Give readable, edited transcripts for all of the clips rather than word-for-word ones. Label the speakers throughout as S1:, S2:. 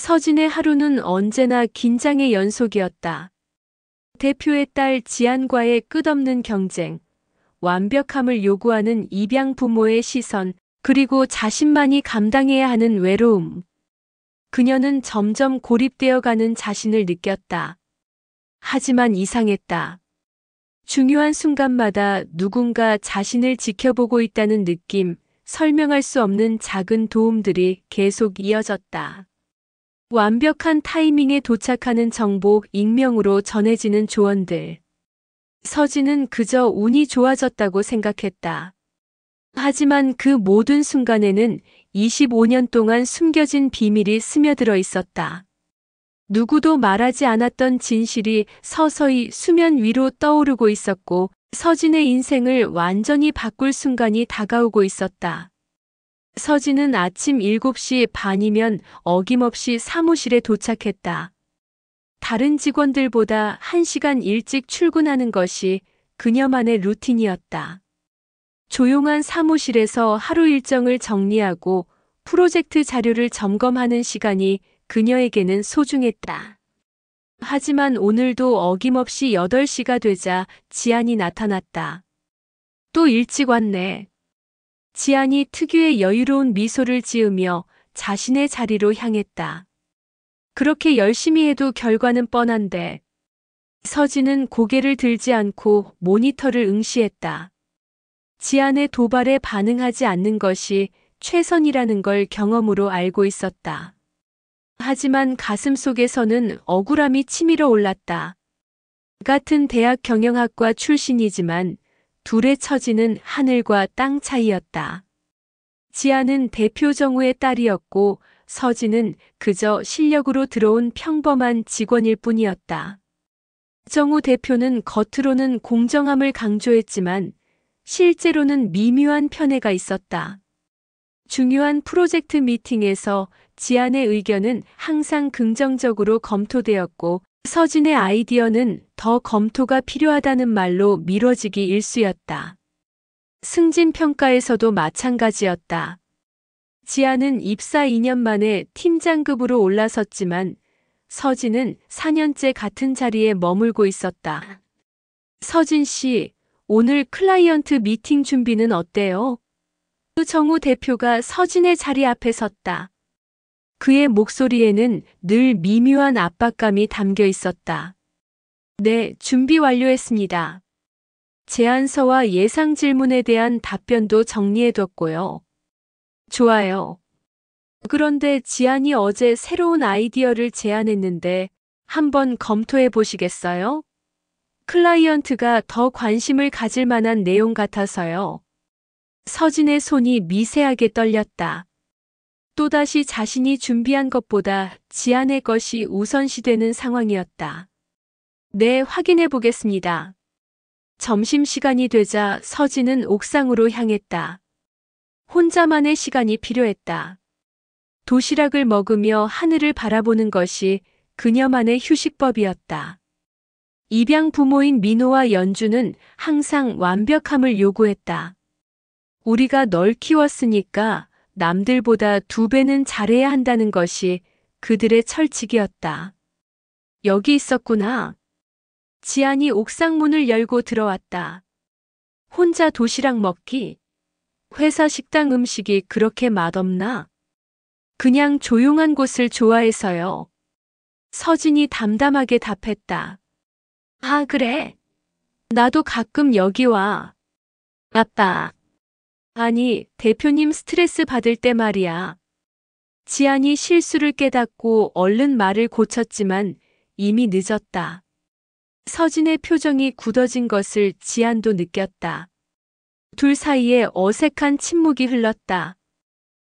S1: 서진의 하루는 언제나 긴장의 연속이었다. 대표의 딸 지안과의 끝없는 경쟁, 완벽함을 요구하는 입양 부모의 시선, 그리고 자신만이 감당해야 하는 외로움. 그녀는 점점 고립되어 가는 자신을 느꼈다. 하지만 이상했다. 중요한 순간마다 누군가 자신을 지켜보고 있다는 느낌, 설명할 수 없는 작은 도움들이 계속 이어졌다. 완벽한 타이밍에 도착하는 정보, 익명으로 전해지는 조언들. 서진은 그저 운이 좋아졌다고 생각했다. 하지만 그 모든 순간에는 25년 동안 숨겨진 비밀이 스며들어 있었다. 누구도 말하지 않았던 진실이 서서히 수면 위로 떠오르고 있었고, 서진의 인생을 완전히 바꿀 순간이 다가오고 있었다. 서진은 아침 7시 반이면 어김없이 사무실에 도착했다. 다른 직원들보다 1시간 일찍 출근하는 것이 그녀만의 루틴이었다. 조용한 사무실에서 하루 일정을 정리하고 프로젝트 자료를 점검하는 시간이 그녀에게는 소중했다. 하지만 오늘도 어김없이 8시가 되자 지안이 나타났다. 또 일찍 왔네. 지안이 특유의 여유로운 미소를 지으며 자신의 자리로 향했다. 그렇게 열심히 해도 결과는 뻔한데. 서진은 고개를 들지 않고 모니터를 응시했다. 지안의 도발에 반응하지 않는 것이 최선이라는 걸 경험으로 알고 있었다. 하지만 가슴속에서는 억울함이 치밀어 올랐다. 같은 대학 경영학과 출신이지만 둘의 처지는 하늘과 땅 차이였다. 지안은 대표 정우의 딸이었고 서진은 그저 실력으로 들어온 평범한 직원일 뿐이었다. 정우 대표는 겉으로는 공정함을 강조했지만 실제로는 미묘한 편애가 있었다. 중요한 프로젝트 미팅에서 지안의 의견은 항상 긍정적으로 검토되었고 서진의 아이디어는 더 검토가 필요하다는 말로 미뤄지기 일쑤였다. 승진 평가에서도 마찬가지였다. 지안은 입사 2년 만에 팀장급으로 올라섰지만 서진은 4년째 같은 자리에 머물고 있었다. 서진 씨, 오늘 클라이언트 미팅 준비는 어때요? 정우 대표가 서진의 자리 앞에 섰다. 그의 목소리에는 늘 미묘한 압박감이 담겨 있었다. 네, 준비 완료했습니다. 제안서와 예상 질문에 대한 답변도 정리해뒀고요. 좋아요. 그런데 지안이 어제 새로운 아이디어를 제안했는데 한번 검토해 보시겠어요? 클라이언트가 더 관심을 가질 만한 내용 같아서요. 서진의 손이 미세하게 떨렸다. 또다시 자신이 준비한 것보다 지안의 것이 우선시되는 상황이었다. 네, 확인해 보겠습니다. 점심시간이 되자 서진은 옥상으로 향했다. 혼자만의 시간이 필요했다. 도시락을 먹으며 하늘을 바라보는 것이 그녀만의 휴식법이었다. 입양 부모인 민호와 연주는 항상 완벽함을 요구했다. 우리가 널 키웠으니까 남들보다 2배는 잘해야 한다는 것이 그들의 철칙이었다. 여기 있었구나. 지안이 옥상 문을 열고 들어왔다. 혼자 도시락 먹기? 회사 식당 음식이 그렇게 맛없나? 그냥 조용한 곳을 좋아해서요. 서진이 담담하게 답했다. 아, 그래. 나도 가끔 여기 와. 아빠. 아니, 대표님 스트레스 받을 때 말이야. 지안이 실수를 깨닫고 얼른 말을 고쳤지만 이미 늦었다. 서진의 표정이 굳어진 것을 지안도 느꼈다. 둘 사이에 어색한 침묵이 흘렀다.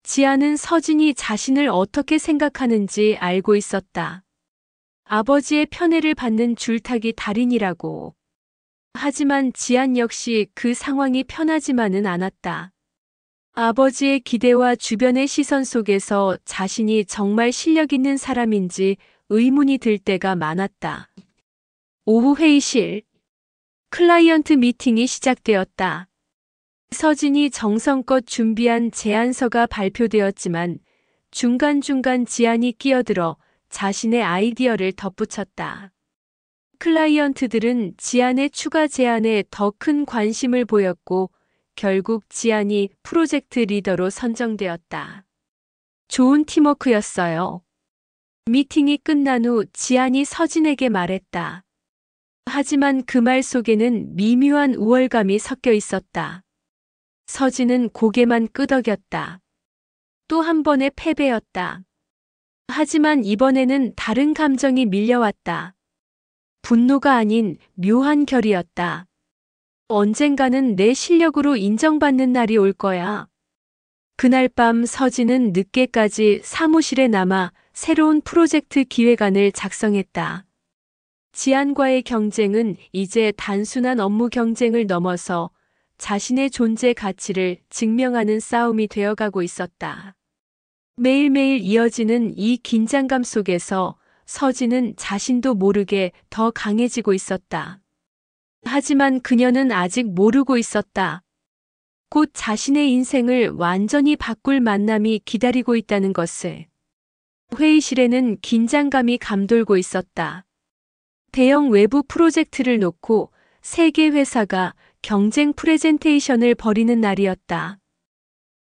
S1: 지안은 서진이 자신을 어떻게 생각하는지 알고 있었다. 아버지의 편애를 받는 줄타기 달인이라고. 하지만 지안 역시 그 상황이 편하지만은 않았다. 아버지의 기대와 주변의 시선 속에서 자신이 정말 실력 있는 사람인지 의문이 들 때가 많았다. 오후 회의실. 클라이언트 미팅이 시작되었다. 서진이 정성껏 준비한 제안서가 발표되었지만 중간중간 지안이 끼어들어 자신의 아이디어를 덧붙였다. 클라이언트들은 지안의 추가 제안에 더 큰 관심을 보였고 결국 지안이 프로젝트 리더로 선정되었다. 좋은 팀워크였어요. 미팅이 끝난 후 지안이 서진에게 말했다. 하지만 그 말 속에는 미묘한 우월감이 섞여 있었다. 서진은 고개만 끄덕였다. 또 한 번의 패배였다. 하지만 이번에는 다른 감정이 밀려왔다. 분노가 아닌 묘한 결이었다. 언젠가는 내 실력으로 인정받는 날이 올 거야. 그날 밤 서진은 늦게까지 사무실에 남아 새로운 프로젝트 기획안을 작성했다. 지안과의 경쟁은 이제 단순한 업무 경쟁을 넘어서 자신의 존재 가치를 증명하는 싸움이 되어가고 있었다. 매일매일 이어지는 이 긴장감 속에서 서진은 자신도 모르게 더 강해지고 있었다. 하지만 그녀는 아직 모르고 있었다. 곧 자신의 인생을 완전히 바꿀 만남이 기다리고 있다는 것을. 회의실에는 긴장감이 감돌고 있었다. 대형 외부 프로젝트를 놓고 세 개 회사가 경쟁 프레젠테이션을 벌이는 날이었다.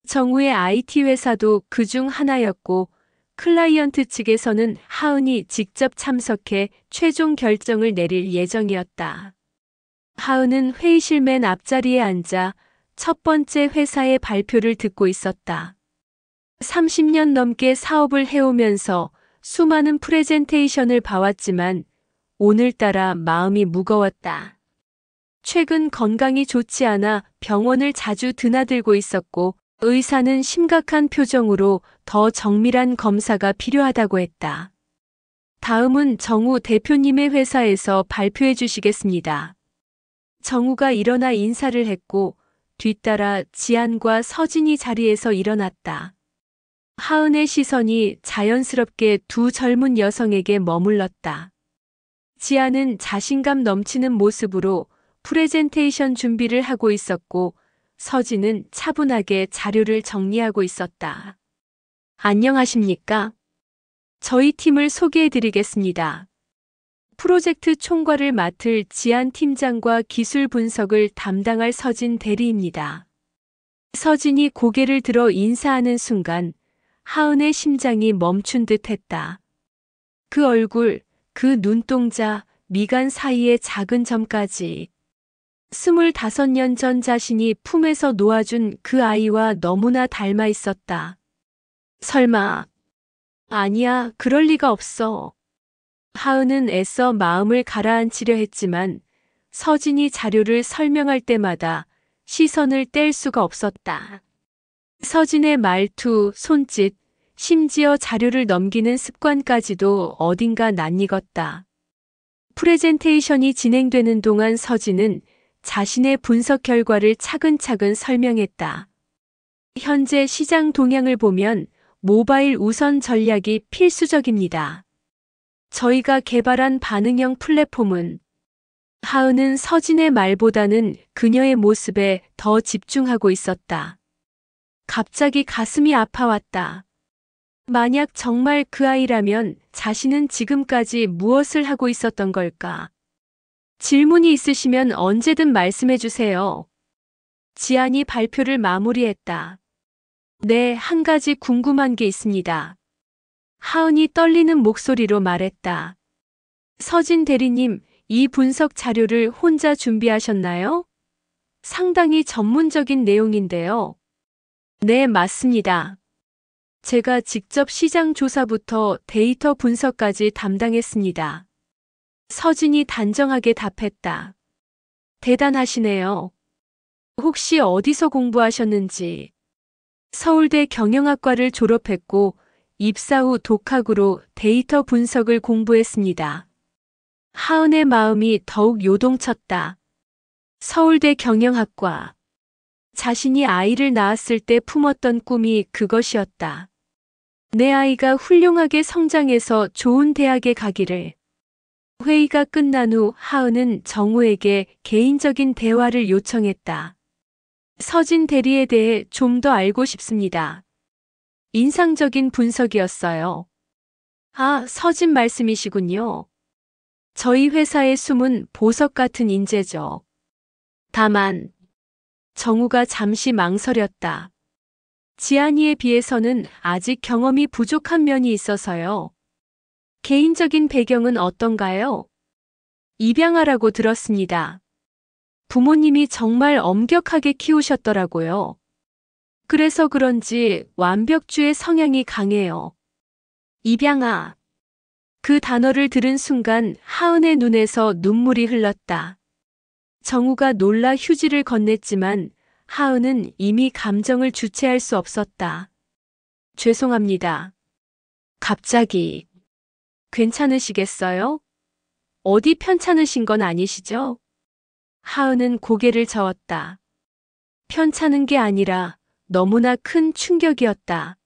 S1: 정우의 IT 회사도 그중 하나였고 클라이언트 측에서는 하은이 직접 참석해 최종 결정을 내릴 예정이었다. 하은은 회의실 맨 앞자리에 앉아 첫 번째 회사의 발표를 듣고 있었다. 30년 넘게 사업을 해오면서 수많은 프레젠테이션을 봐왔지만 오늘따라 마음이 무거웠다. 최근 건강이 좋지 않아 병원을 자주 드나들고 있었고 의사는 심각한 표정으로 더 정밀한 검사가 필요하다고 했다. 다음은 정우 대표님의 회사에서 발표해 주시겠습니다. 정우가 일어나 인사를 했고 뒤따라 지안과 서진이 자리에서 일어났다. 하은의 시선이 자연스럽게 두 젊은 여성에게 머물렀다. 지안은 자신감 넘치는 모습으로 프레젠테이션 준비를 하고 있었고 서진은 차분하게 자료를 정리하고 있었다. 안녕하십니까? 저희 팀을 소개해 드리겠습니다. 프로젝트 총괄을 맡을 지안 팀장과 기술 분석을 담당할 서진 대리입니다. 서진이 고개를 들어 인사하는 순간 하은의 심장이 멈춘 듯 했다. 그 얼굴, 그 눈동자, 미간 사이의 작은 점까지. 25년 전 자신이 품에서 놓아준 그 아이와 너무나 닮아 있었다. 설마. 아니야, 그럴 리가 없어. 하은은 애써 마음을 가라앉히려 했지만 서진이 자료를 설명할 때마다 시선을 뗄 수가 없었다. 서진의 말투, 손짓, 심지어 자료를 넘기는 습관까지도 어딘가 낯익었다. 프레젠테이션이 진행되는 동안 서진은 자신의 분석 결과를 차근차근 설명했다. 현재 시장 동향을 보면 모바일 우선 전략이 필수적입니다. 저희가 개발한 반응형 플랫폼은 하은은 서진의 말보다는 그녀의 모습에 더 집중하고 있었다. 갑자기 가슴이 아파왔다. 만약 정말 그 아이라면 자신은 지금까지 무엇을 하고 있었던 걸까? 질문이 있으시면 언제든 말씀해 주세요. 지안이 발표를 마무리했다. 네, 한 가지 궁금한 게 있습니다. 하은이 떨리는 목소리로 말했다. 서진 대리님, 이 분석 자료를 혼자 준비하셨나요? 상당히 전문적인 내용인데요. 네, 맞습니다. 제가 직접 시장 조사부터 데이터 분석까지 담당했습니다. 서진이 단정하게 답했다. 대단하시네요. 혹시 어디서 공부하셨는지? 서울대 경영학과를 졸업했고 입사 후 독학으로 데이터 분석을 공부했습니다. 하은의 마음이 더욱 요동쳤다. 서울대 경영학과. 자신이 아이를 낳았을 때 품었던 꿈이 그것이었다. 내 아이가 훌륭하게 성장해서 좋은 대학에 가기를. 회의가 끝난 후 하은은 정우에게 개인적인 대화를 요청했다. 서진 대리에 대해 좀 더 알고 싶습니다. 인상적인 분석이었어요. 아, 서진 말씀이시군요. 저희 회사의 숨은 보석 같은 인재죠. 다만, 정우가 잠시 망설였다. 지안이에 비해서는 아직 경험이 부족한 면이 있어서요. 개인적인 배경은 어떤가요? 입양아라고 들었습니다. 부모님이 정말 엄격하게 키우셨더라고요. 그래서 그런지 완벽주의 성향이 강해요. 입양아. 그 단어를 들은 순간 하은의 눈에서 눈물이 흘렀다. 정우가 놀라 휴지를 건넸지만 하은은 이미 감정을 주체할 수 없었다. 죄송합니다. 갑자기. 괜찮으시겠어요? 어디 편찮으신 건 아니시죠? 하은은 고개를 저었다. 편찮은 게 아니라 너무나 큰 충격이었다.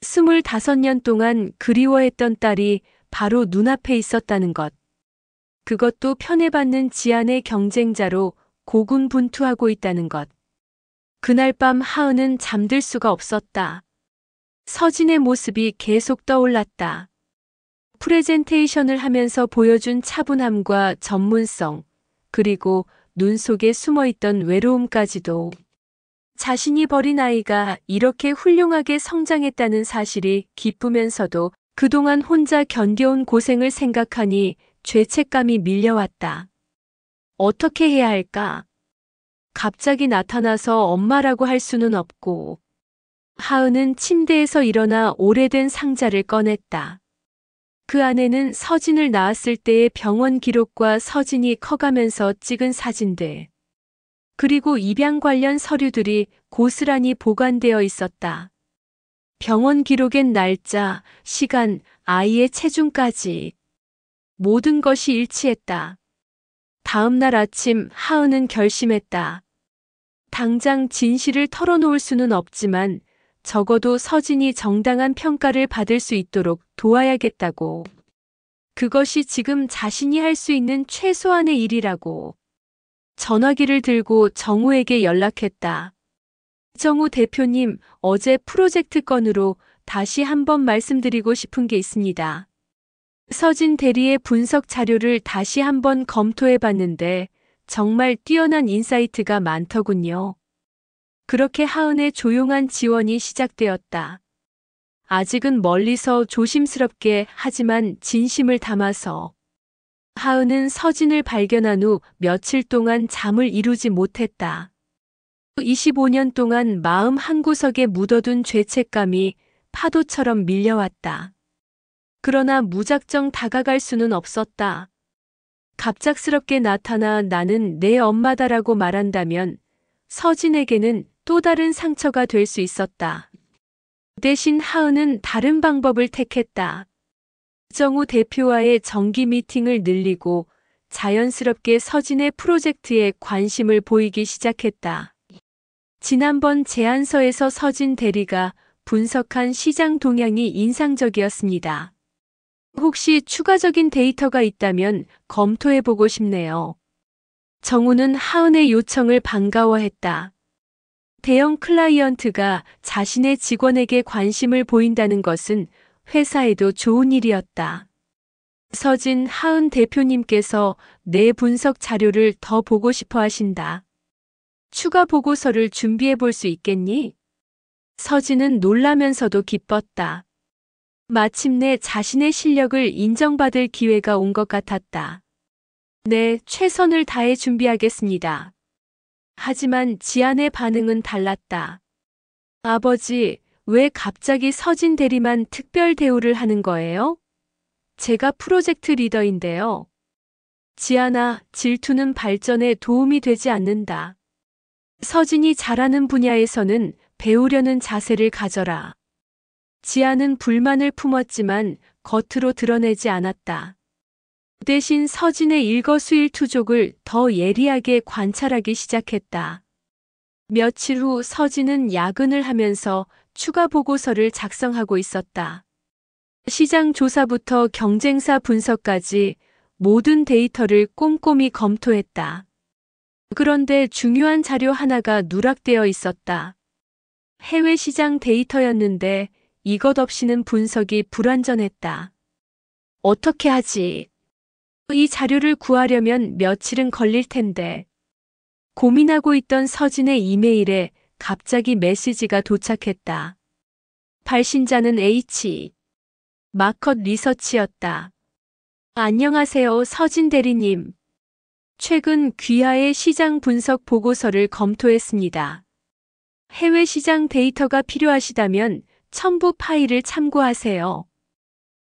S1: 25년 동안 그리워했던 딸이 바로 눈앞에 있었다는 것. 그것도 편애받는 지안의 경쟁자로 고군분투하고 있다는 것. 그날 밤 하은은 잠들 수가 없었다. 서진의 모습이 계속 떠올랐다. 프레젠테이션을 하면서 보여준 차분함과 전문성, 그리고 눈 속에 숨어있던 외로움까지도. 자신이 버린 아이가 이렇게 훌륭하게 성장했다는 사실이 기쁘면서도 그동안 혼자 견뎌온 고생을 생각하니 죄책감이 밀려왔다. 어떻게 해야 할까? 갑자기 나타나서 엄마라고 할 수는 없고. 하은은 침대에서 일어나 오래된 상자를 꺼냈다. 그 안에는 서진을 낳았을 때의 병원 기록과 서진이 커가면서 찍은 사진들, 그리고 입양 관련 서류들이 고스란히 보관되어 있었다. 병원 기록엔 날짜, 시간, 아이의 체중까지 모든 것이 일치했다. 다음 날 아침 하은은 결심했다. 당장 진실을 털어놓을 수는 없지만 적어도 서진이 정당한 평가를 받을 수 있도록 도와야겠다고. 그것이 지금 자신이 할 수 있는 최소한의 일이라고. 전화기를 들고 정우에게 연락했다. 정우 대표님, 어제 프로젝트 건으로 다시 한번 말씀드리고 싶은 게 있습니다. 서진 대리의 분석 자료를 다시 한번 검토해 봤는데 정말 뛰어난 인사이트가 많더군요. 그렇게 하은의 조용한 지원이 시작되었다. 아직은 멀리서 조심스럽게 하지만 진심을 담아서. 하은은 서진을 발견한 후 며칠 동안 잠을 이루지 못했다. 25년 동안 마음 한구석에 묻어둔 죄책감이 파도처럼 밀려왔다. 그러나 무작정 다가갈 수는 없었다. 갑작스럽게 나타나 나는 내 엄마다라고 말한다면 서진에게는 또 다른 상처가 될 수 있었다. 대신 하은은 다른 방법을 택했다. 정우 대표와의 정기 미팅을 늘리고 자연스럽게 서진의 프로젝트에 관심을 보이기 시작했다. 지난번 제안서에서 서진 대리가 분석한 시장 동향이 인상적이었습니다. 혹시 추가적인 데이터가 있다면 검토해보고 싶네요. 정우는 하은의 요청을 반가워했다. 대형 클라이언트가 자신의 직원에게 관심을 보인다는 것은 회사에도 좋은 일이었다. 서진 하은 대표님께서 내 분석 자료를 더 보고 싶어 하신다. 추가 보고서를 준비해 볼 수 있겠니? 서진은 놀라면서도 기뻤다. 마침내 자신의 실력을 인정받을 기회가 온 것 같았다. 네, 최선을 다해 준비하겠습니다. 하지만 지안의 반응은 달랐다. 아버지, 왜 갑자기 서진 대리만 특별 대우를 하는 거예요? 제가 프로젝트 리더인데요. 지안아, 질투는 발전에 도움이 되지 않는다. 서진이 잘하는 분야에서는 배우려는 자세를 가져라. 지안은 불만을 품었지만 겉으로 드러내지 않았다. 대신 서진의 일거수일투족을 더 예리하게 관찰하기 시작했다. 며칠 후 서진은 야근을 하면서 추가 보고서를 작성하고 있었다. 시장 조사부터 경쟁사 분석까지 모든 데이터를 꼼꼼히 검토했다. 그런데 중요한 자료 하나가 누락되어 있었다. 해외 시장 데이터였는데 이것 없이는 분석이 불완전했다. 어떻게 하지? 이 자료를 구하려면 며칠은 걸릴 텐데. 고민하고 있던 서진의 이메일에 갑자기 메시지가 도착했다. 발신자는 H. 마컷 리서치였다. 안녕하세요, 서진 대리님. 최근 귀하의 시장 분석 보고서를 검토했습니다. 해외 시장 데이터가 필요하시다면 첨부 파일을 참고하세요.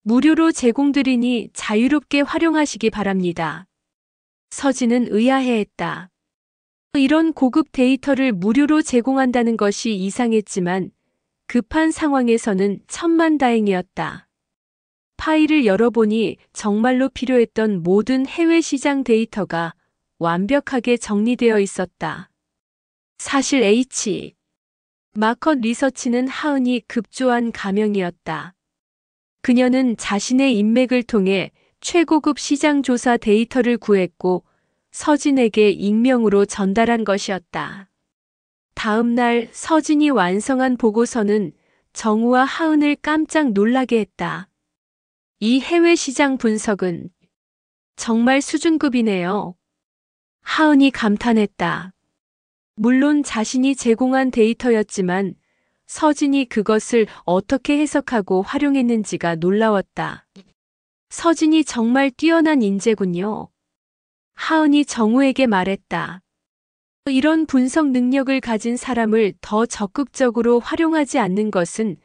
S1: 무료로 제공드리니 자유롭게 활용하시기 바랍니다. 서진은 의아해했다. 이런 고급 데이터를 무료로 제공한다는 것이 이상했지만 급한 상황에서는 천만다행이었다. 파일을 열어보니 정말로 필요했던 모든 해외 시장 데이터가 완벽하게 정리되어 있었다. 사실 H. 마컷 리서치는 하은이 급조한 가명이었다. 그녀는 자신의 인맥을 통해 최고급 시장 조사 데이터를 구했고 서진에게 익명으로 전달한 것이었다. 다음 날 서진이 완성한 보고서는 정우와 하은을 깜짝 놀라게 했다. 이 해외 시장 분석은 정말 수준급이네요. 하은이 감탄했다. 물론 자신이 제공한 데이터였지만 서진이 그것을 어떻게 해석하고 활용했는지가 놀라웠다. 서진이 정말 뛰어난 인재군요. 하은이 정우에게 말했다. 이런 분석 능력을 가진 사람을 더 적극적으로 활용하지 않는 것은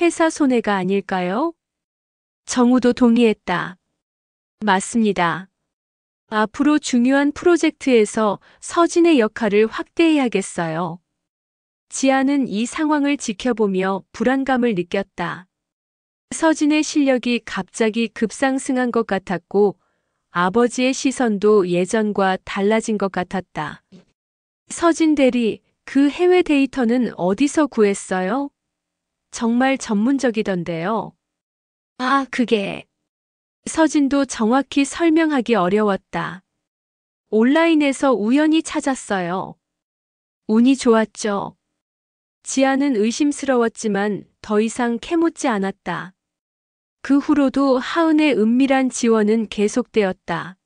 S1: 회사 손해가 아닐까요? 정우도 동의했다. 맞습니다. 앞으로 중요한 프로젝트에서 서진의 역할을 확대해야겠어요. 지아는 이 상황을 지켜보며 불안감을 느꼈다. 서진의 실력이 갑자기 급상승한 것 같았고 아버지의 시선도 예전과 달라진 것 같았다. 서진 대리, 그 해외 데이터는 어디서 구했어요? 정말 전문적이던데요. 아, 그게. 서진도 정확히 설명하기 어려웠다. 온라인에서 우연히 찾았어요. 운이 좋았죠. 지아는 의심스러웠지만 더 이상 캐묻지 않았다. 그 후로도 하은의 은밀한 지원은 계속되었다.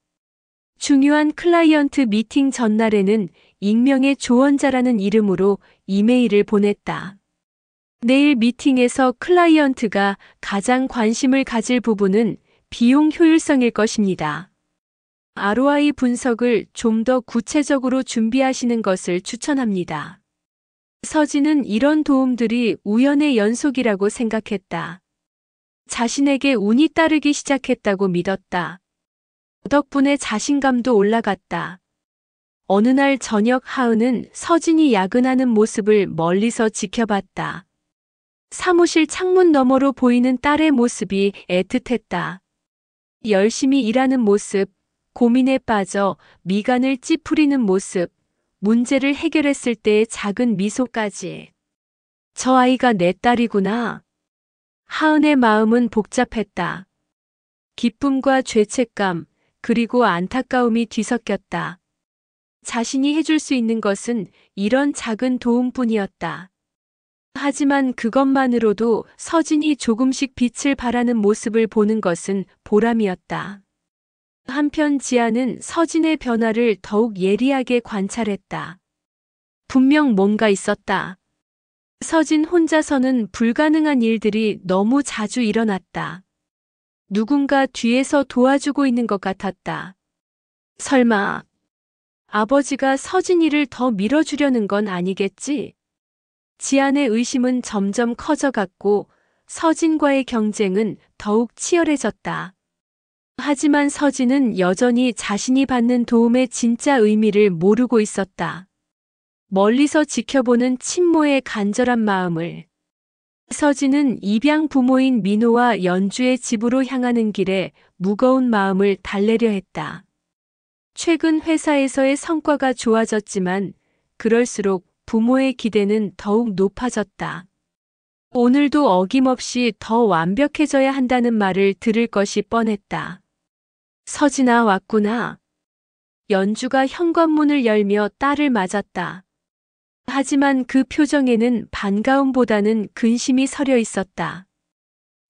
S1: 중요한 클라이언트 미팅 전날에는 익명의 조언자라는 이름으로 이메일을 보냈다. 내일 미팅에서 클라이언트가 가장 관심을 가질 부분은 비용 효율성일 것입니다. ROI 분석을 좀 더 구체적으로 준비하시는 것을 추천합니다. 서진은 이런 도움들이 우연의 연속이라고 생각했다. 자신에게 운이 따르기 시작했다고 믿었다. 덕분에 자신감도 올라갔다. 어느 날 저녁 하은은 서진이 야근하는 모습을 멀리서 지켜봤다. 사무실 창문 너머로 보이는 딸의 모습이 애틋했다. 열심히 일하는 모습, 고민에 빠져 미간을 찌푸리는 모습, 문제를 해결했을 때의 작은 미소까지. 저 아이가 내 딸이구나. 하은의 마음은 복잡했다. 기쁨과 죄책감, 그리고 안타까움이 뒤섞였다. 자신이 해줄 수 있는 것은 이런 작은 도움뿐이었다. 하지만 그것만으로도 서진이 조금씩 빛을 발하는 모습을 보는 것은 보람이었다. 한편 지아는 서진의 변화를 더욱 예리하게 관찰했다. 분명 뭔가 있었다. 서진 혼자서는 불가능한 일들이 너무 자주 일어났다. 누군가 뒤에서 도와주고 있는 것 같았다. 설마 아버지가 서진이를 더 밀어주려는 건 아니겠지? 지안의 의심은 점점 커져갔고 서진과의 경쟁은 더욱 치열해졌다. 하지만 서진은 여전히 자신이 받는 도움의 진짜 의미를 모르고 있었다. 멀리서 지켜보는 친모의 간절한 마음을. 서진은 입양 부모인 민호와 연주의 집으로 향하는 길에 무거운 마음을 달래려 했다. 최근 회사에서의 성과가 좋아졌지만 그럴수록 부모의 기대는 더욱 높아졌다. 오늘도 어김없이 더 완벽해져야 한다는 말을 들을 것이 뻔했다. 서진아, 왔구나. 연주가 현관문을 열며 딸을 맞았다. 하지만 그 표정에는 반가움보다는 근심이 서려 있었다.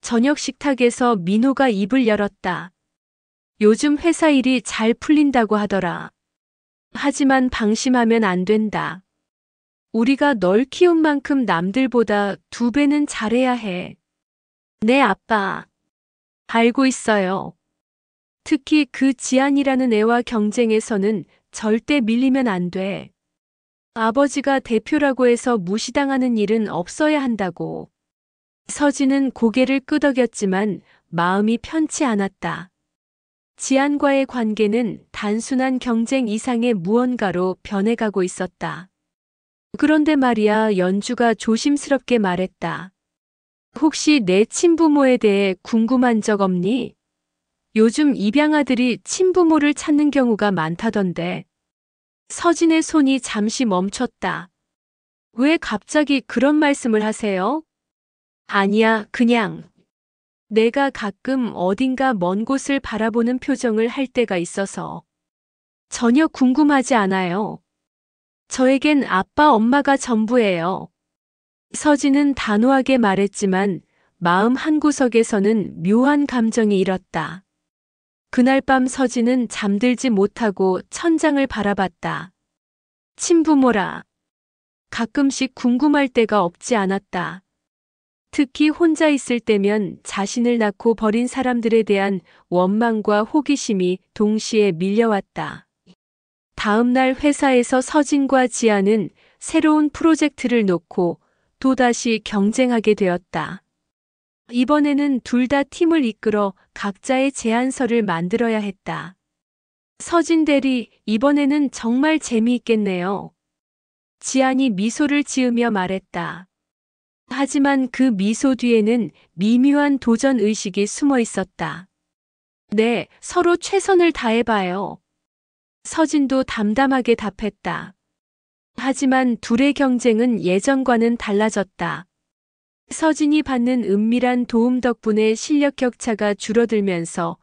S1: 저녁 식탁에서 민호가 입을 열었다. 요즘 회사 일이 잘 풀린다고 하더라. 하지만 방심하면 안 된다. 우리가 널 키운 만큼 남들보다 2배는 잘해야 해. 네, 아빠. 알고 있어요. 특히 그 지안이라는 애와 경쟁에서는 절대 밀리면 안 돼. 아버지가 대표라고 해서 무시당하는 일은 없어야 한다고. 서진은 고개를 끄덕였지만 마음이 편치 않았다. 지안과의 관계는 단순한 경쟁 이상의 무언가로 변해가고 있었다. 그런데 말이야, 연주가 조심스럽게 말했다. 혹시 내 친부모에 대해 궁금한 적 없니? 요즘 입양아들이 친부모를 찾는 경우가 많다던데. 서진의 손이 잠시 멈췄다. 왜 갑자기 그런 말씀을 하세요? 아니야, 그냥. 내가 가끔 어딘가 먼 곳을 바라보는 표정을 할 때가 있어서. 전혀 궁금하지 않아요. 저에겐 아빠, 엄마가 전부예요. 서진은 단호하게 말했지만 마음 한구석에서는 묘한 감정이 일었다. 그날 밤 서진은 잠들지 못하고 천장을 바라봤다. 친부모라. 가끔씩 궁금할 때가 없지 않았다. 특히 혼자 있을 때면 자신을 낳고 버린 사람들에 대한 원망과 호기심이 동시에 밀려왔다. 다음 날 회사에서 서진과 지아는 새로운 프로젝트를 놓고 또다시 경쟁하게 되었다. 이번에는 둘 다 팀을 이끌어 각자의 제안서를 만들어야 했다. 서진 대리, 이번에는 정말 재미있겠네요. 지안이 미소를 지으며 말했다. 하지만 그 미소 뒤에는 미묘한 도전 의식이 숨어 있었다. 네, 서로 최선을 다해봐요. 서진도 담담하게 답했다. 하지만 둘의 경쟁은 예전과는 달라졌다. 서진이 받는 은밀한 도움 덕분에 실력 격차가 줄어들면서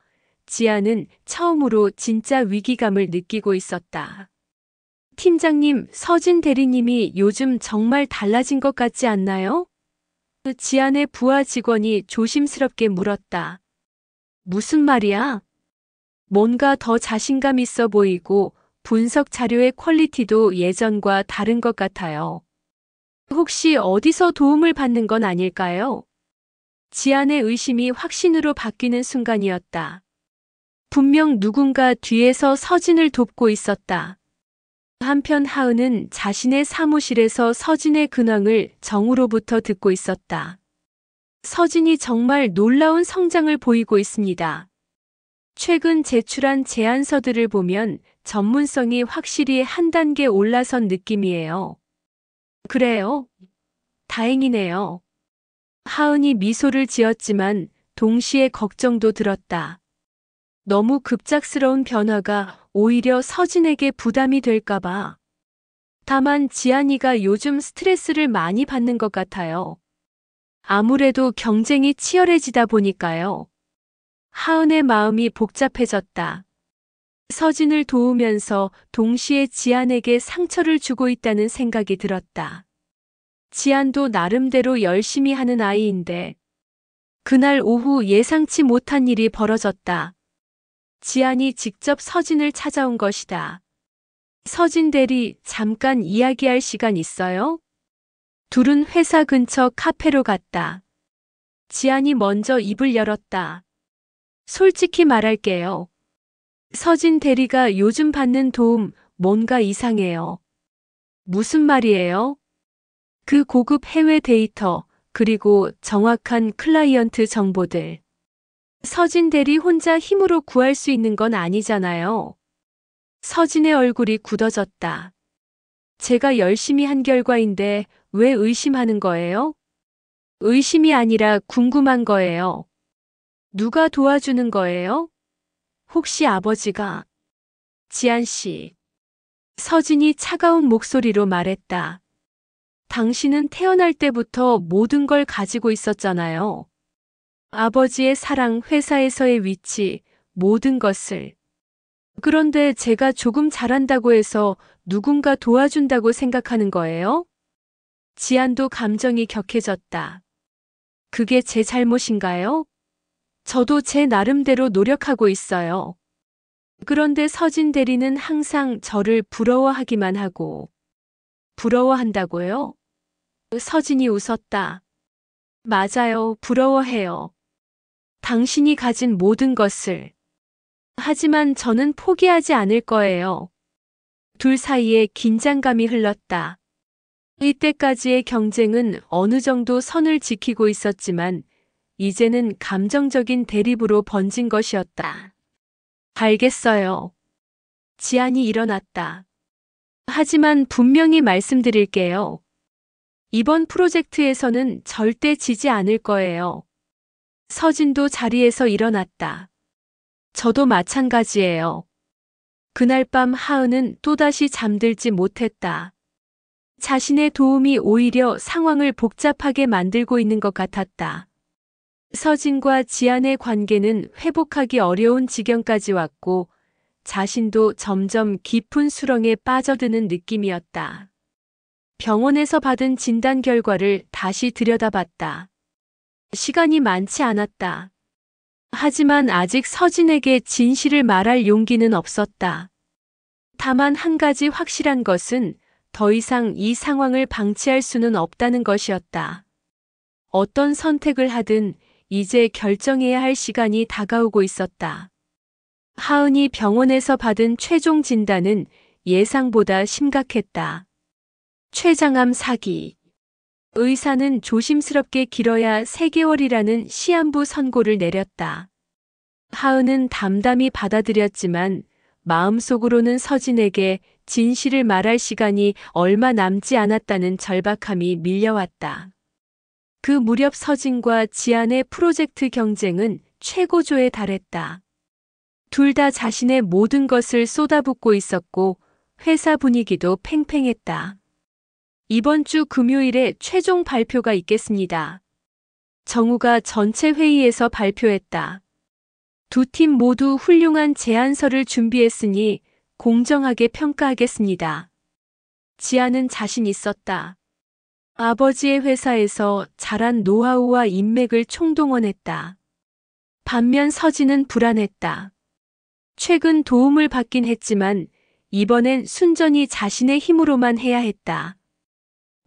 S1: 지아는 처음으로 진짜 위기감을 느끼고 있었다. 팀장님, 서진 대리님이 요즘 정말 달라진 것 같지 않나요? 지안의 부하 직원이 조심스럽게 물었다. 무슨 말이야? 뭔가 더 자신감 있어 보이고 분석 자료의 퀄리티도 예전과 다른 것 같아요. 혹시 어디서 도움을 받는 건 아닐까요? 지안의 의심이 확신으로 바뀌는 순간이었다. 분명 누군가 뒤에서 서진을 돕고 있었다. 한편 하은은 자신의 사무실에서 서진의 근황을 정우로부터 듣고 있었다. 서진이 정말 놀라운 성장을 보이고 있습니다. 최근 제출한 제안서들을 보면 전문성이 확실히 한 단계 올라선 느낌이에요. 그래요? 다행이네요. 하은이 미소를 지었지만 동시에 걱정도 들었다. 너무 급작스러운 변화가 오히려 서진에게 부담이 될까봐. 다만 지안이가 요즘 스트레스를 많이 받는 것 같아요. 아무래도 경쟁이 치열해지다 보니까요. 하은의 마음이 복잡해졌다. 서진을 도우면서 동시에 지안에게 상처를 주고 있다는 생각이 들었다. 지안도 나름대로 열심히 하는 아이인데 그날 오후 예상치 못한 일이 벌어졌다. 지안이 직접 서진을 찾아온 것이다. 서진 대리, 잠깐 이야기할 시간 있어요? 둘은 회사 근처 카페로 갔다. 지안이 먼저 입을 열었다. 솔직히 말할게요. 서진 대리가 요즘 받는 도움 뭔가 이상해요. 무슨 말이에요? 그 고급 해외 데이터, 그리고 정확한 클라이언트 정보들. 서진 대리 혼자 힘으로 구할 수 있는 건 아니잖아요. 서진의 얼굴이 굳어졌다. 제가 열심히 한 결과인데 왜 의심하는 거예요? 의심이 아니라 궁금한 거예요. 누가 도와주는 거예요? 혹시 아버지가? 지안 씨. 서진이 차가운 목소리로 말했다. 당신은 태어날 때부터 모든 걸 가지고 있었잖아요. 아버지의 사랑, 회사에서의 위치, 모든 것을. 그런데 제가 조금 잘한다고 해서 누군가 도와준다고 생각하는 거예요? 지안도 감정이 격해졌다. 그게 제 잘못인가요? 저도 제 나름대로 노력하고 있어요. 그런데 서진 대리는 항상 저를 부러워하기만 하고. 부러워한다고요? 서진이 웃었다. 맞아요, 부러워해요. 당신이 가진 모든 것을. 하지만 저는 포기하지 않을 거예요. 둘 사이에 긴장감이 흘렀다. 이때까지의 경쟁은 어느 정도 선을 지키고 있었지만 이제는 감정적인 대립으로 번진 것이었다. 알겠어요. 지안이 일어났다. 하지만 분명히 말씀드릴게요. 이번 프로젝트에서는 절대 지지 않을 거예요. 서진도 자리에서 일어났다. 저도 마찬가지예요. 그날 밤 하은은 또다시 잠들지 못했다. 자신의 도움이 오히려 상황을 복잡하게 만들고 있는 것 같았다. 서진과 지안의 관계는 회복하기 어려운 지경까지 왔고 자신도 점점 깊은 수렁에 빠져드는 느낌이었다. 병원에서 받은 진단 결과를 다시 들여다봤다. 시간이 많지 않았다. 하지만 아직 서진에게 진실을 말할 용기는 없었다. 다만 한 가지 확실한 것은 더 이상 이 상황을 방치할 수는 없다는 것이었다. 어떤 선택을 하든 이제 결정해야 할 시간이 다가오고 있었다. 하은이 병원에서 받은 최종 진단은 예상보다 심각했다. 췌장암 4기. 의사는 조심스럽게 길어야 3개월이라는 시한부 선고를 내렸다. 하은은 담담히 받아들였지만 마음속으로는 서진에게 진실을 말할 시간이 얼마 남지 않았다는 절박함이 밀려왔다. 그 무렵 서진과 지안의 프로젝트 경쟁은 최고조에 달했다. 둘 다 자신의 모든 것을 쏟아붓고 있었고 회사 분위기도 팽팽했다. 이번 주 금요일에 최종 발표가 있겠습니다. 정우가 전체 회의에서 발표했다. 두 팀 모두 훌륭한 제안서를 준비했으니 공정하게 평가하겠습니다. 지아는 자신 있었다. 아버지의 회사에서 자란 노하우와 인맥을 총동원했다. 반면 서진은 불안했다. 최근 도움을 받긴 했지만 이번엔 순전히 자신의 힘으로만 해야 했다.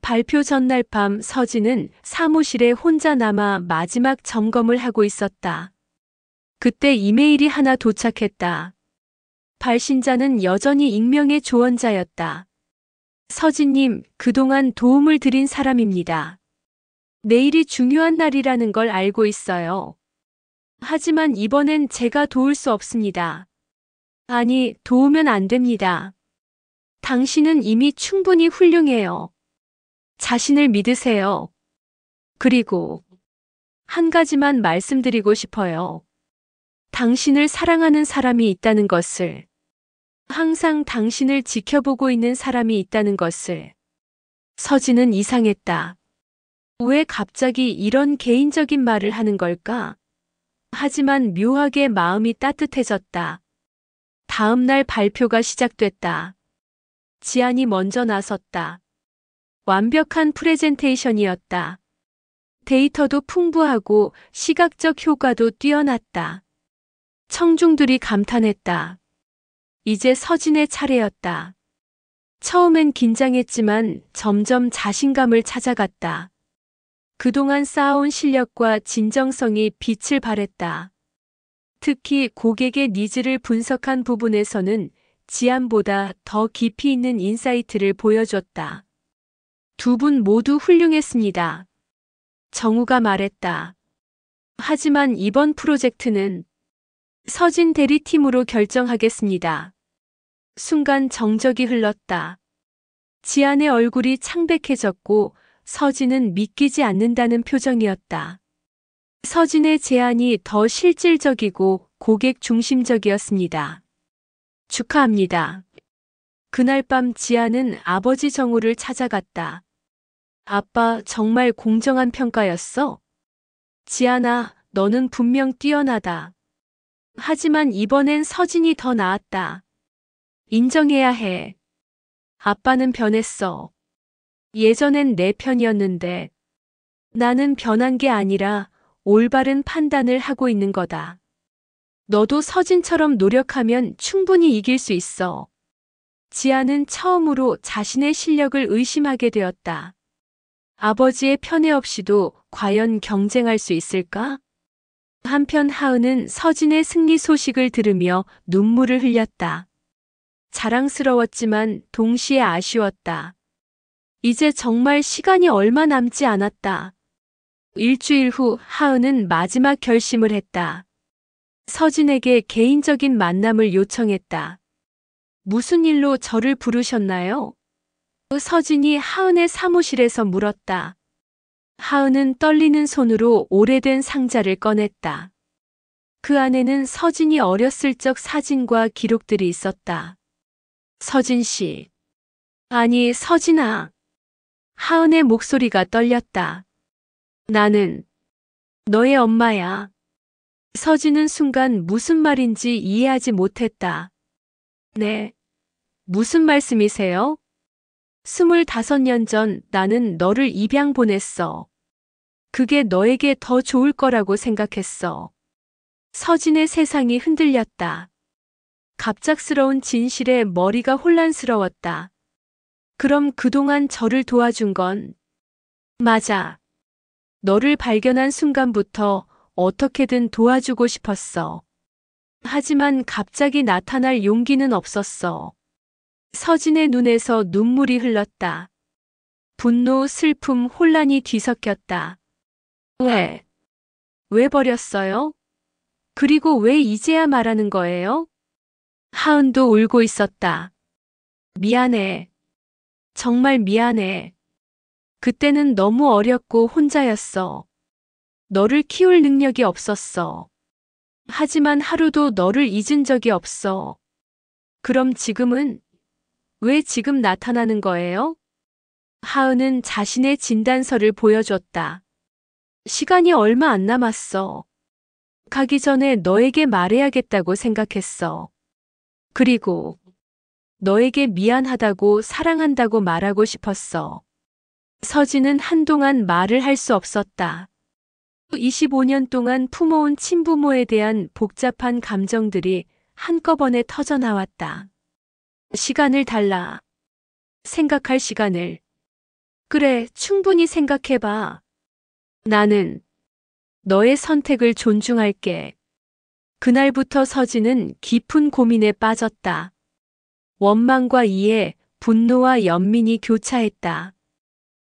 S1: 발표 전날 밤 서진은 사무실에 혼자 남아 마지막 점검을 하고 있었다. 그때 이메일이 하나 도착했다. 발신자는 여전히 익명의 조언자였다. 서진님, 그동안 도움을 드린 사람입니다. 내일이 중요한 날이라는 걸 알고 있어요. 하지만 이번엔 제가 도울 수 없습니다. 아니, 도우면 안 됩니다. 당신은 이미 충분히 훌륭해요. 자신을 믿으세요. 그리고 한 가지만 말씀드리고 싶어요. 당신을 사랑하는 사람이 있다는 것을, 항상 당신을 지켜보고 있는 사람이 있다는 것을. 서진은 이상했다. 왜 갑자기 이런 개인적인 말을 하는 걸까? 하지만 묘하게 마음이 따뜻해졌다. 다음 날 발표가 시작됐다. 지안이 먼저 나섰다. 완벽한 프레젠테이션이었다. 데이터도 풍부하고 시각적 효과도 뛰어났다. 청중들이 감탄했다. 이제 서진의 차례였다. 처음엔 긴장했지만 점점 자신감을 찾아갔다. 그동안 쌓아온 실력과 진정성이 빛을 발했다. 특히 고객의 니즈를 분석한 부분에서는 지안보다 더 깊이 있는 인사이트를 보여줬다. 두 분 모두 훌륭했습니다. 정우가 말했다. 하지만 이번 프로젝트는 서진 대리팀으로 결정하겠습니다. 순간 정적이 흘렀다. 지안의 얼굴이 창백해졌고 서진은 믿기지 않는다는 표정이었다. 서진의 제안이 더 실질적이고 고객 중심적이었습니다. 축하합니다. 그날 밤 지안은 아버지 정우를 찾아갔다. 아빠, 정말 공정한 평가였어? 지안아, 너는 분명 뛰어나다. 하지만 이번엔 서진이 더 나았다. 인정해야 해. 아빠는 변했어. 예전엔 내 편이었는데 나는 변한 게 아니라 올바른 판단을 하고 있는 거다. 너도 서진처럼 노력하면 충분히 이길 수 있어. 지아는 처음으로 자신의 실력을 의심하게 되었다. 아버지의 편애 없이도 과연 경쟁할 수 있을까? 한편 하은은 서진의 승리 소식을 들으며 눈물을 흘렸다. 자랑스러웠지만 동시에 아쉬웠다. 이제 정말 시간이 얼마 남지 않았다. 일주일 후 하은은 마지막 결심을 했다. 서진에게 개인적인 만남을 요청했다. 무슨 일로 저를 부르셨나요? 서진이 하은의 사무실에서 물었다. 하은은 떨리는 손으로 오래된 상자를 꺼냈다. 그 안에는 서진이 어렸을 적 사진과 기록들이 있었다. 서진 씨. 아니, 서진아. 하은의 목소리가 떨렸다. 나는 너의 엄마야. 서진은 순간 무슨 말인지 이해하지 못했다. 네. 무슨 말씀이세요? 25년 전 나는 너를 입양 보냈어. 그게 너에게 더 좋을 거라고 생각했어. 서진의 세상이 흔들렸다. 갑작스러운 진실에 머리가 혼란스러웠다. 그럼 그동안 저를 도와준 건? 맞아. 너를 발견한 순간부터 어떻게든 도와주고 싶었어. 하지만 갑자기 나타날 용기는 없었어. 서진의 눈에서 눈물이 흘렀다. 분노, 슬픔, 혼란이 뒤섞였다. 왜? 왜 버렸어요? 그리고 왜 이제야 말하는 거예요? 하은도 울고 있었다. 미안해. 정말 미안해. 그때는 너무 어렸고 혼자였어. 너를 키울 능력이 없었어. 하지만 하루도 너를 잊은 적이 없어. 그럼 지금은? 왜 지금 나타나는 거예요? 하은은 자신의 진단서를 보여줬다. 시간이 얼마 안 남았어. 가기 전에 너에게 말해야겠다고 생각했어. 그리고 너에게 미안하다고 사랑한다고 말하고 싶었어. 서진은 한동안 말을 할 수 없었다. 25년 동안 품어온 친부모에 대한 복잡한 감정들이 한꺼번에 터져나왔다. 시간을 달라. 생각할 시간을. 그래, 충분히 생각해봐. 나는 너의 선택을 존중할게. 그날부터 서진은 깊은 고민에 빠졌다. 원망과 이해, 분노와 연민이 교차했다.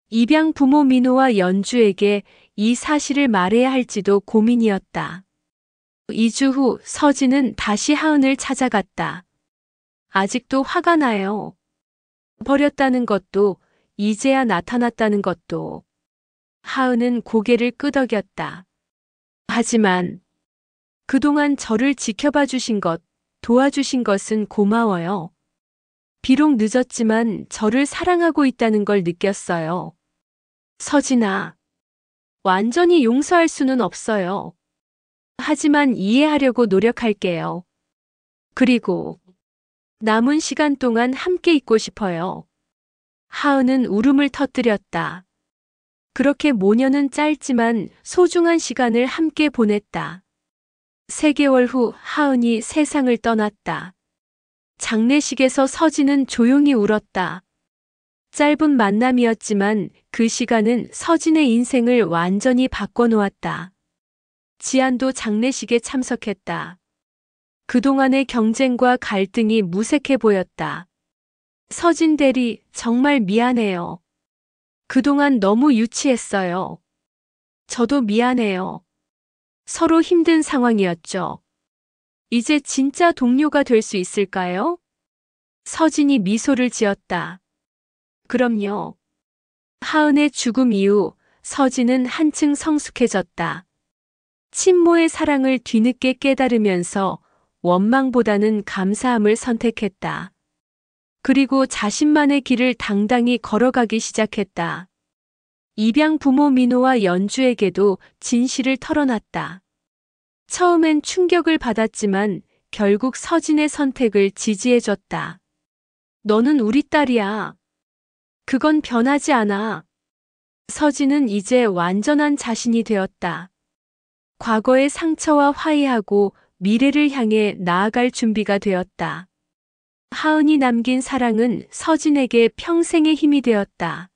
S1: 입양 부모 민호와 연주에게 이 사실을 말해야 할지도 고민이었다. 2주 후 서진은 다시 하은을 찾아갔다. 아직도 화가 나요. 버렸다는 것도, 이제야 나타났다는 것도. 하은은 고개를 끄덕였다. 하지만 그동안 저를 지켜봐 주신 것, 도와주신 것은 고마워요. 비록 늦었지만 저를 사랑하고 있다는 걸 느꼈어요. 서진아, 완전히 용서할 수는 없어요. 하지만 이해하려고 노력할게요. 그리고 남은 시간 동안 함께 있고 싶어요. 하은은 울음을 터뜨렸다. 그렇게 모녀는 짧지만 소중한 시간을 함께 보냈다. 3개월 후 하은이 세상을 떠났다. 장례식에서 서진은 조용히 울었다. 짧은 만남이었지만 그 시간은 서진의 인생을 완전히 바꿔놓았다. 지안도 장례식에 참석했다. 그동안의 경쟁과 갈등이 무색해 보였다. 서진 대리, 정말 미안해요. 그동안 너무 유치했어요. 저도 미안해요. 서로 힘든 상황이었죠. 이제 진짜 동료가 될 수 있을까요? 서진이 미소를 지었다. 그럼요. 하은의 죽음 이후 서진은 한층 성숙해졌다. 친모의 사랑을 뒤늦게 깨달으면서 원망보다는 감사함을 선택했다. 그리고 자신만의 길을 당당히 걸어가기 시작했다. 입양 부모 민호와 연주에게도 진실을 털어놨다. 처음엔 충격을 받았지만 결국 서진의 선택을 지지해줬다. 너는 우리 딸이야. 그건 변하지 않아. 서진은 이제 완전한 자신이 되었다. 과거의 상처와 화해하고 미래를 향해 나아갈 준비가 되었다. 하은이 남긴 사랑은 서진에게 평생의 힘이 되었다.